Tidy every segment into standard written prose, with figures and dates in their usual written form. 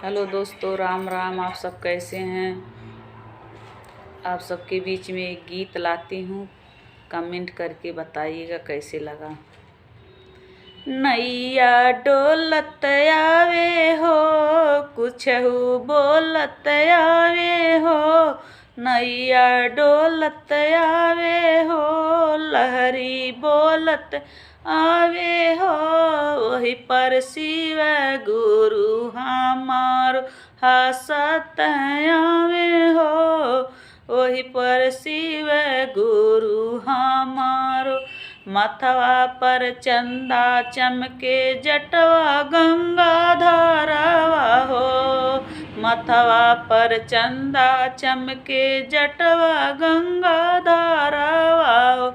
Hello दोस्तों, राम राम। आप सब कैसे हैं? आप सबके बीच में एक गीत लाती हूँ, कमेंट करके बताइएगा कैसे लगा। नैया डोलत आवे हो, कुछहु बोलत आवे हो। नैया डोलत आवे हो, लहरी बोलत आवे हो। वही पर शिव गुरु हमारो हंसत आवे हो। वही पर शिव गुरु हमारो। मथवा पर चंदा चमके, जटवा गंगा धारावा हो। मथवा पर चंदा चमके, जटवा गंगा धारावा हो।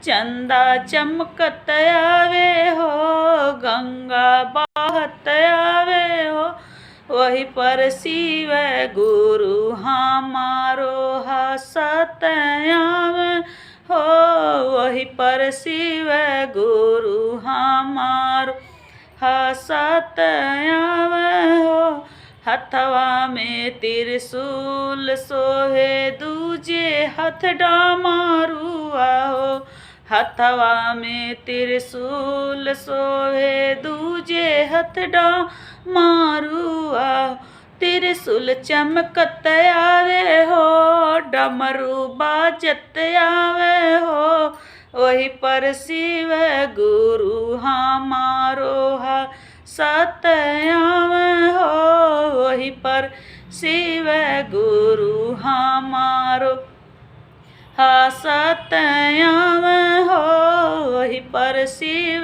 चंदा चमकत आवे हो, गंगा बहत आवे हो। वही पर शिव गुरु हमारो हंसत आवे हो। वही पर शिव गुरु हमारो हंसत आवे हो। हथवा में त्रिशूल सोहे, दूजे हथ डमरुआ हो। हथवा में त्रिशूल सोहे, दूजे हथ डमरुआ। त्रिशूल चमकत आवे हो, डमरू बाजत आवे हो। वही पर शिव गुरु हमारो हंसत आवे हो। वही पर शिव गुरु हमारो हंसत आवे हो। वही पर शिव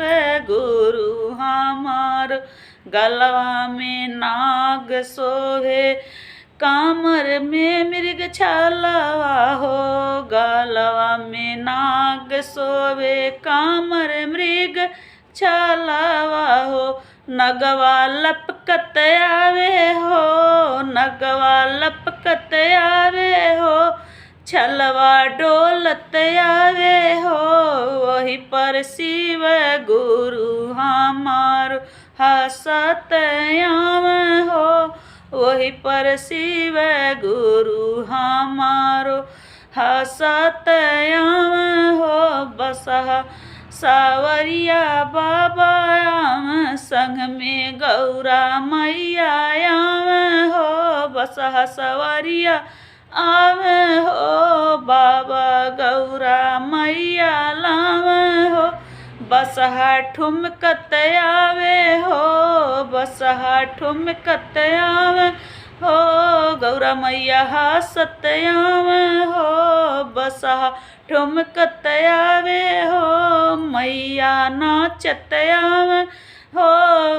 गुरु हमारो। गलवा में नाग सोहे, कामर में मृग छलवा हो। गलवा में नाग सोवे, कामर मृग छलवा हो। नगवा लपकत आवे हो, नगवा लपकत आवे हो। छलवा डोलत आवे हो। वही पर शिव गुरु हमारो हंसत आवे हो। वही पर शिव गुरु हमारो हंसत आवे हो। बसहा सावरिया बाबा आवे, संग में गौरा मैया आवे हो। बसहा सवरिया आवे हो, बाबा गौरा मैया लावे हो। बसहा ठुमकत आवे हो, बसहा ठुमकत आवे हो। गौरा मैया हंसत आवे हो, बसहा ठुमकत आवे हो। मैया नाचत आवे हो।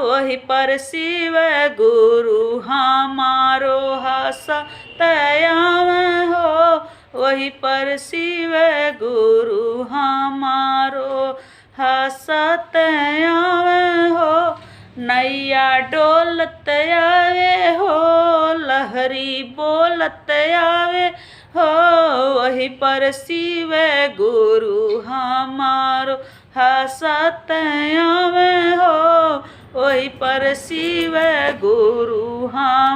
वही पर शिव गुरु हमारो हंसत आवे हो। वही पर शिव गुरु हमारो हंसत आवे हो। नैया डोलत आवे हो, लहरी बोलत आवे हो। वही पर शिव गुरु हमारो हंसत आवे हो। वही पर शिव गुरु हम